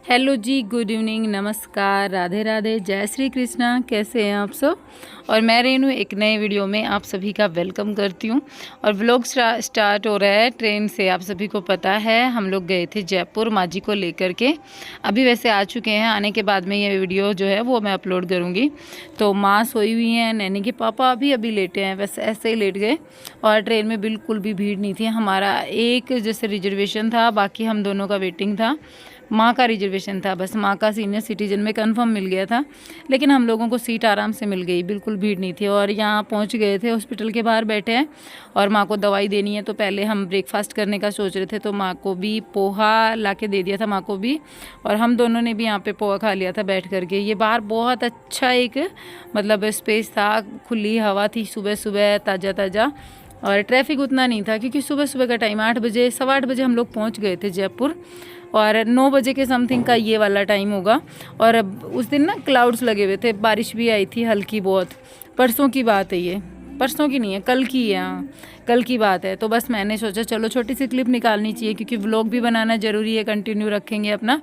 Hello जी, good evening, नमस्कार, राधे राधे, जय श्री कृष्णा। कैसे हैं आप सब? और मैं रेनू एक नए वीडियो में आप सभी का वेलकम करती हूँ। और व्लॉग स्टार्ट हो रहा है ट्रेन से। आप सभी को पता है हम लोग गए थे जयपुर माँ जी को लेकर के। अभी वैसे आ चुके हैं, आने के बाद में ये वीडियो जो है वो मैं अपलोड करूँगी। तो माँ सोई हुई हैं, नैनी के पापा अभी लेटे हैं, बस ऐसे ही लेट गए। और ट्रेन में बिल्कुल भी भीड़ नहीं थी। हमारा एक जैसे रिजर्वेशन था, बाकी हम दोनों का वेटिंग था। माँ का रिजर्वेशन था, बस माँ का सीनियर सिटीजन में कंफर्म मिल गया था, लेकिन हम लोगों को सीट आराम से मिल गई, बिल्कुल भीड़ नहीं थी। और यहाँ पहुँच गए थे, हॉस्पिटल के बाहर बैठे हैं और माँ को दवाई देनी है। तो पहले हम ब्रेकफास्ट करने का सोच रहे थे, तो माँ को भी पोहा ला के दे दिया था, माँ को भी, और हम दोनों ने भी यहाँ पे पोहा खा लिया था बैठ करके। ये बाहर बहुत अच्छा एक मतलब स्पेस था, खुली हवा थी, सुबह सुबह ताज़ा ताज़ा, और ट्रैफिक उतना नहीं था क्योंकि सुबह सुबह का टाइम 8 बजे 8:15 बजे हम लोग पहुँच गए थे जयपुर। और 9 बजे के समथिंग का ये वाला टाइम होगा। और उस दिन ना क्लाउड्स लगे हुए थे, बारिश भी आई थी हल्की बहुत। परसों की बात है ये, परसों की नहीं है, कल की है, हाँ कल की बात है। तो बस मैंने सोचा चलो छोटी सी क्लिप निकालनी चाहिए क्योंकि व्लॉग भी बनाना ज़रूरी है, कंटिन्यू रखेंगे अपना।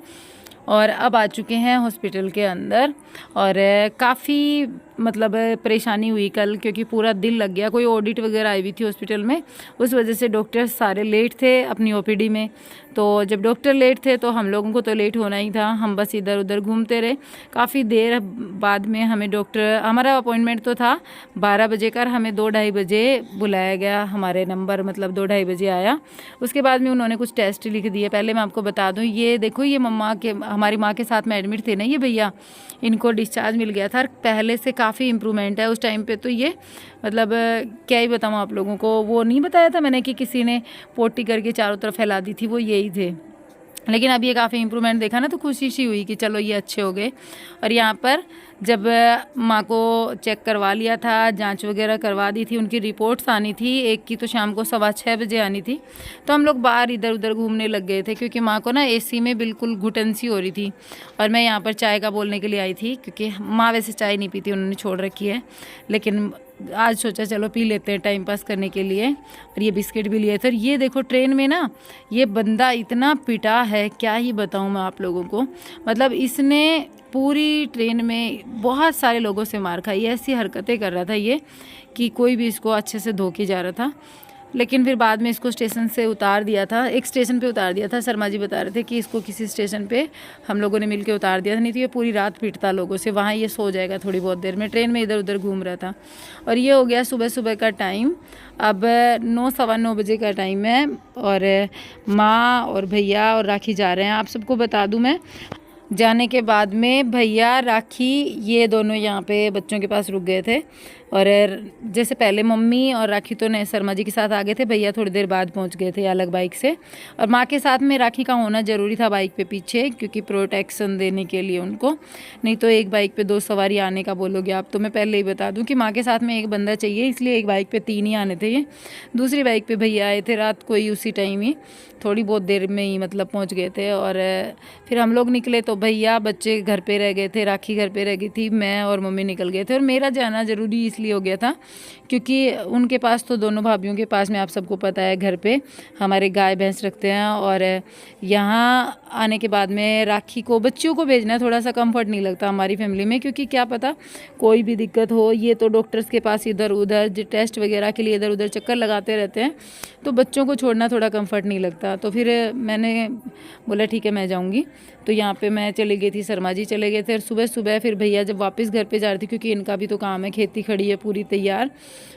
और अब आ चुके हैं हॉस्पिटल के अंदर। और काफ़ी मतलब परेशानी हुई कल, क्योंकि पूरा दिन लग गया। कोई ऑडिट वगैरह आई हुई थी हॉस्पिटल में, उस वजह से डॉक्टर सारे लेट थे अपनी ओपीडी में। तो जब डॉक्टर लेट थे तो हम लोगों को तो लेट होना ही था, हम बस इधर उधर घूमते रहे। काफ़ी देर बाद में हमें डॉक्टर, हमारा अपॉइंटमेंट तो था 12 बजे का, हमें 2-2:30 बजे बुलाया गया, हमारे नंबर मतलब 2-2:30 बजे आया। उसके बाद में उन्होंने कुछ टेस्ट लिख दिए। पहले मैं आपको बता दूं, ये देखो, ये मम्मा के, हमारी माँ के साथ में एडमिट थे ना ये भैया, इनको डिस्चार्ज मिल गया था। पहले से काफ़ी इम्प्रूवमेंट है। उस टाइम पे तो ये मतलब क्या ही बताऊँ आप लोगों को, वो नहीं बताया था मैंने कि किसी ने पोटी करके चारों तरफ फैला दी थी, वो यही थे। लेकिन अब ये काफ़ी इम्प्रूवमेंट देखा ना, तो खुशी सी हुई कि चलो ये अच्छे हो गए। और यहाँ पर जब माँ को चेक करवा लिया था, जांच वगैरह करवा दी थी, उनकी रिपोर्ट्स आनी थी, एक की तो शाम को 6:15 बजे आनी थी। तो हम लोग बाहर इधर उधर घूमने लग गए थे क्योंकि माँ को ना एसी में बिल्कुल घुटन सी हो रही थी। और मैं यहाँ पर चाय का बोलने के लिए आई थी क्योंकि माँ वैसे चाय नहीं पीती, उन्होंने छोड़ रखी है, लेकिन आज सोचा चलो पी लेते हैं टाइम पास करने के लिए। और ये बिस्किट भी लिए थे। और ये देखो ट्रेन में ना, ये बंदा इतना पिटा है, क्या ही बताऊँ मैं आप लोगों को। मतलब इसने पूरी ट्रेन में बहुत सारे लोगों से मार खाई, ऐसी हरकतें कर रहा था ये कि कोई भी इसको अच्छे से धो के जा रहा था। लेकिन फिर बाद में इसको स्टेशन से उतार दिया था, एक स्टेशन पे उतार दिया था। शर्मा जी बता रहे थे कि इसको किसी स्टेशन पे हम लोगों ने मिलके उतार दिया था, नहीं तो ये पूरी रात पीटता लोगों से, वहाँ ये सो जाएगा थोड़ी बहुत देर में। ट्रेन में इधर उधर घूम रहा था। और ये हो गया सुबह सुबह का टाइम। अब 9 सवा 9 बजे का टाइम है। और माँ और भैया और राखी जा रहे हैं। आप सबको बता दूँ मैं, जाने के बाद में भैया राखी ये दोनों यहाँ पे बच्चों के पास रुक गए थे। और जैसे पहले मम्मी और राखी तो नए शर्मा जी के साथ आ गए थे, भैया थोड़ी देर बाद पहुँच गए थे अलग बाइक से। और माँ के साथ में राखी का होना ज़रूरी था बाइक पे पीछे, क्योंकि प्रोटेक्शन देने के लिए उनको, नहीं तो एक बाइक पे 2 सवारी आने का बोलोगे आप। तो मैं पहले ही बता दूँ कि माँ के साथ में एक बंदा चाहिए, इसलिए एक बाइक पे 3 ही आने थे ये। दूसरी बाइक पे भैया आए थे रात को ही, उसी टाइम ही थोड़ी बहुत देर में ही मतलब पहुँच गए थे। और फिर हम लोग निकले तो भैया बच्चे घर पे रह गए थे, राखी घर पे रह गई थी, मैं और मम्मी निकल गए थे। और मेरा जाना ज़रूरी इसलिए हो गया था क्योंकि उनके पास तो, दोनों भाभीयों के पास में, आप सबको पता है घर पे हमारे गाय भैंस रखते हैं। और यहाँ आने के बाद में राखी को, बच्चियों को भेजना थोड़ा सा कंफर्ट नहीं लगता हमारी फैमिली में, क्योंकि क्या पता कोई भी दिक्कत हो। ये तो डॉक्टर्स के पास इधर उधर टेस्ट वगैरह के लिए इधर उधर चक्कर लगाते रहते हैं, तो बच्चों को छोड़ना थोड़ा कंफर्ट नहीं लगता। तो फिर मैंने बोला ठीक है मैं जाऊँगी। तो यहाँ पे मैं चली गई थी, शर्मा जी चले गए थे। और सुबह सुबह फिर भैया जब वापस घर पे जा रही थी, क्योंकि इनका भी तो काम है, खेती खड़ी है पूरी तैयार,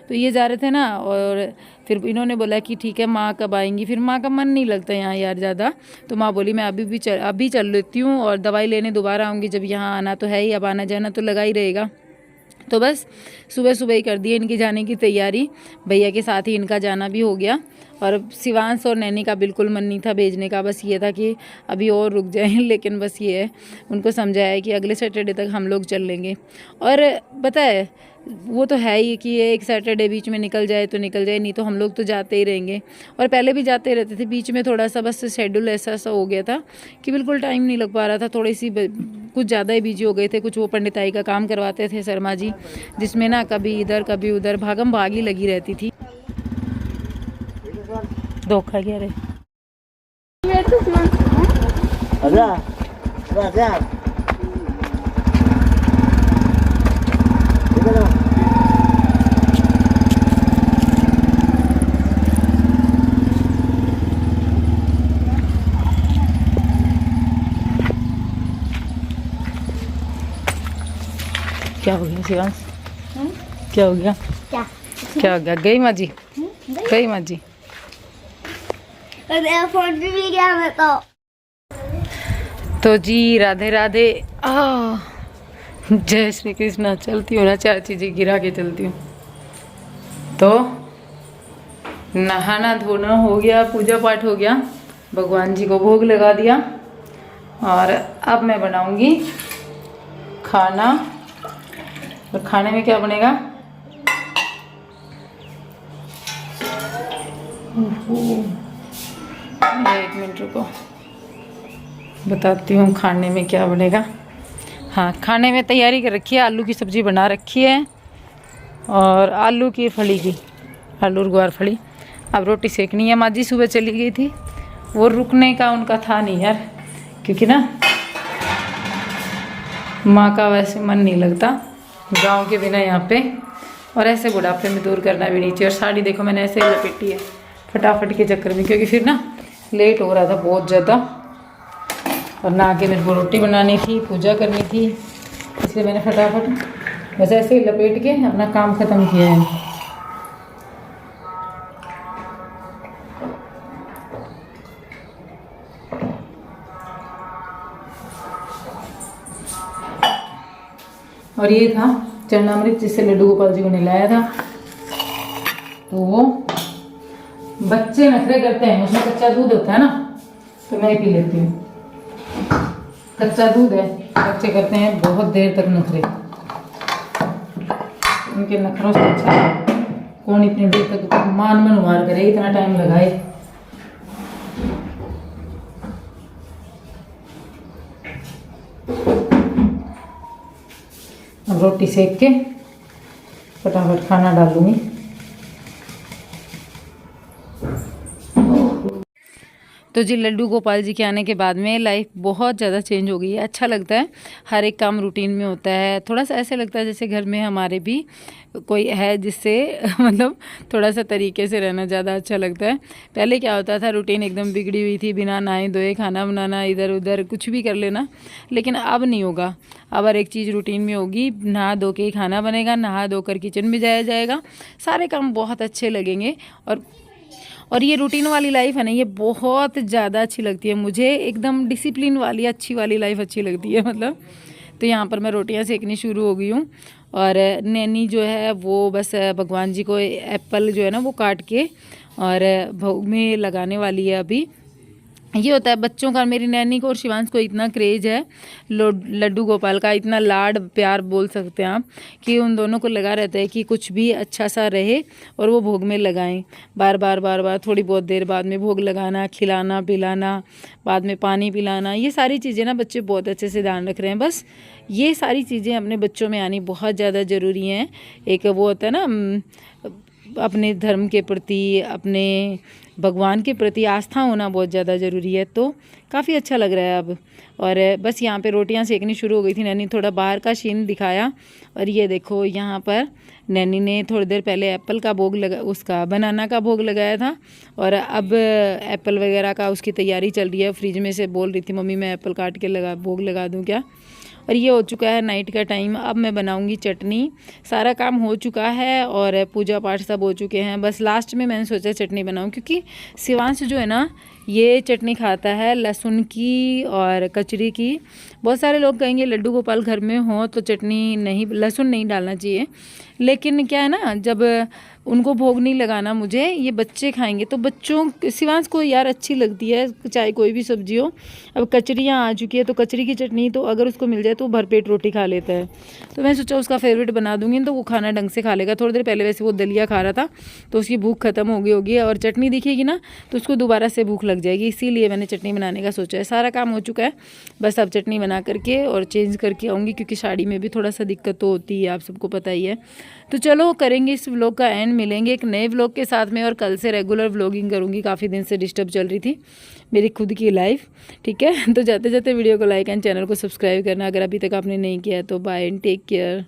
तो ये जा रहे थे ना। और फिर इन्होंने बोला कि ठीक है माँ कब आएंगी। फिर माँ का मन नहीं लगता यहाँ यार ज़्यादा, तो माँ बोली मैं अभी चल लेती हूँ और दवाई लेने दोबारा आऊँगी, जब यहाँ आना तो है ही, अब आना जाना तो लगा ही रहेगा। तो बस सुबह सुबह ही कर दी इनकी जाने की तैयारी, भैया के साथ ही इनका जाना भी हो गया। और शिवांश और नैनी का बिल्कुल मन नहीं था भेजने का, बस ये था कि अभी और रुक जाएं। लेकिन बस ये है, उनको समझाया कि अगले सैटरडे तक हम लोग चल लेंगे। और पता है वो तो है ही कि एक सैटरडे बीच में निकल जाए तो निकल जाए, नहीं तो हम लोग तो जाते ही रहेंगे। और पहले भी जाते रहते थे, बीच में थोड़ा सा बस शेड्यूल ऐसा हो गया था कि बिल्कुल टाइम नहीं लग पा रहा था, थोड़ी सी कुछ ज़्यादा ही बिजी हो गए थे। कुछ वो पंडिताई का काम करवाते थे शर्मा जी, जिसमें ना कभी इधर कभी उधर भागम भागी लगी रहती थी। धोखा क्या रे राजा इधर आओ। क्या हो गया शिवांश? क्या हो गया? क्या क्या हो गया? गई माँ जी? गई माँ जी? मेरा फोन भी मिल गया मैं तो जी राधे राधे। जय श्री कृष्ण। चलती हूँ ना, चार चीजें गिरा के चलती हूँ। तो नहाना धोना हो गया, पूजा पाठ हो गया, भगवान जी को भोग लगा दिया, और अब मैं बनाऊंगी खाना। और खाने में क्या बनेगा? एक मिनट रुको, बताती हूँ खाने में क्या बनेगा। हाँ, खाने में तैयारी कर रखी है, आलू की सब्ज़ी बना रखी है और आलू की फली की, आलू और ग्वार फली। अब रोटी सेकनी है। माँ जी सुबह चली गई थी, वो रुकने का उनका था नहीं यार, क्योंकि ना माँ का वैसे मन नहीं लगता गांव के बिना यहाँ पे, और ऐसे बुढ़ापे में दूर करना भी नहीं चाहिए। और साड़ी देखो मैंने ऐसे लपेटी है फटाफट के चक्कर में, क्योंकि फिर ना लेट हो रहा था बहुत ज़्यादा, और ना के मेरे को रोटी बनानी थी, पूजा करनी थी, इसलिए मैंने फटाफट बस ऐसे ही लपेट के अपना काम ख़त्म किया है। और ये था चरणामृत जिससे लड्डू गोपाल जी को नहलाया था। तो वो बच्चे नखरे करते हैं, उसमें कच्चा दूध होता है ना, तो मैं पी लेती हूँ। कच्चा दूध है, बच्चे करते हैं बहुत देर तक नखरे। उनके नखरों से अच्छा कौन इतनी देर तक मान मनवार करे, इतना टाइम लगाए। अब रोटी सेक के फटाफट खाना डालूंगी। तो जी लड्डू गोपाल जी के आने के बाद में लाइफ बहुत ज़्यादा चेंज हो गई है। अच्छा लगता है, हर एक काम रूटीन में होता है। थोड़ा सा ऐसे लगता है जैसे घर में हमारे भी कोई है जिससे मतलब थोड़ा सा तरीके से रहना ज़्यादा अच्छा लगता है। पहले क्या होता था, रूटीन एकदम बिगड़ी हुई थी, बिना नहाए धोए खाना बनाना, इधर उधर कुछ भी कर लेना। लेकिन अब नहीं होगा, अब हर एक चीज़ रूटीन में होगी। नहा धो के ही खाना बनेगा, नहा धोकर किचन में जाया जाएगा, सारे काम बहुत अच्छे लगेंगे। और ये रूटीन वाली लाइफ है ना, ये बहुत ज़्यादा अच्छी लगती है मुझे। एकदम डिसिप्लिन वाली अच्छी वाली लाइफ अच्छी लगती है मतलब। तो यहाँ पर मैं रोटियाँ सेकनी शुरू हो गई हूँ, और नैनी जो है वो बस भगवान जी को एप्पल जो है ना वो काट के और भोग में लगाने वाली है अभी। ये होता है बच्चों का, मेरी नैनी को और शिवांश को इतना क्रेज़ है लड्डू गोपाल का, इतना लाड प्यार बोल सकते हैं आप, कि उन दोनों को लगा रहता है कि कुछ भी अच्छा सा रहे और वो भोग में लगाएं। बार बार थोड़ी बहुत देर बाद में भोग लगाना, खिलाना पिलाना, बाद में पानी पिलाना, ये सारी चीज़ें ना बच्चे बहुत अच्छे से ध्यान रख रहे हैं। बस ये सारी चीज़ें अपने बच्चों में आनी बहुत ज़्यादा ज़रूरी हैं। एक वो होता है ना अपने धर्म के प्रति, अपने भगवान के प्रति आस्था होना बहुत ज़्यादा ज़रूरी है। तो काफ़ी अच्छा लग रहा है अब। और बस यहाँ पे रोटियाँ सेकनी शुरू हो गई थी। नैनी थोड़ा बाहर का सीन दिखाया, और ये देखो यहाँ पर नैनी ने थोड़ी देर पहले एप्पल का भोग लगा, उसका बनाना का भोग लगाया था, और अब एप्पल वगैरह का उसकी तैयारी चल रही है। फ्रिज में से बोल रही थी मम्मी मैं एप्पल काट के भोग लगा दूँ क्या। और ये हो चुका है नाइट का टाइम। अब मैं बनाऊंगी चटनी। सारा काम हो चुका है और पूजा पाठ सब हो चुके हैं, बस लास्ट में मैंने सोचा चटनी बनाऊं, क्योंकि शिवांश जो है ना ये चटनी खाता है लहसुन की और कचरी की। बहुत सारे लोग कहेंगे लड्डू गोपाल घर में हो तो चटनी नहीं, लहसुन नहीं डालना चाहिए, लेकिन क्या है ना जब उनको भोग नहीं लगाना मुझे, ये बच्चे खाएंगे तो बच्चों शिवांश को यार अच्छी लगती है चाहे कोई भी सब्जी हो। अब कचरियाँ आ चुकी है तो कचरी की चटनी तो अगर उसको मिल जाए तो वो भरपेट रोटी खा लेता है। तो मैं सोचा उसका फेवरेट बना दूंगी तो वो खाना ढंग से खा लेगा। थोड़ी देर पहले वैसे वो दलिया खा रहा था तो उसकी भूख खत्म हो गई होगी, और चटनी दिखेगी ना तो उसको दोबारा से भूख लग जाएगी, इसीलिए मैंने चटनी बनाने का सोचा है। सारा काम हो चुका है, बस अब चटनी बना करके और चेंज करके आऊँगी, क्योंकि साड़ी में भी थोड़ा सा दिक्कत तो होती है, आप सबको पता ही है। तो चलो करेंगे इस व्लॉग का एंड, मिलेंगे एक नए व्लॉग के साथ में, और कल से रेगुलर व्लॉगिंग करूँगी। काफ़ी दिन से डिस्टर्ब चल रही थी मेरी खुद की लाइफ, ठीक है। तो जाते जाते वीडियो को लाइक एंड चैनल को सब्सक्राइब करना अगर अभी तक आपने नहीं किया है तो। Bye and take care.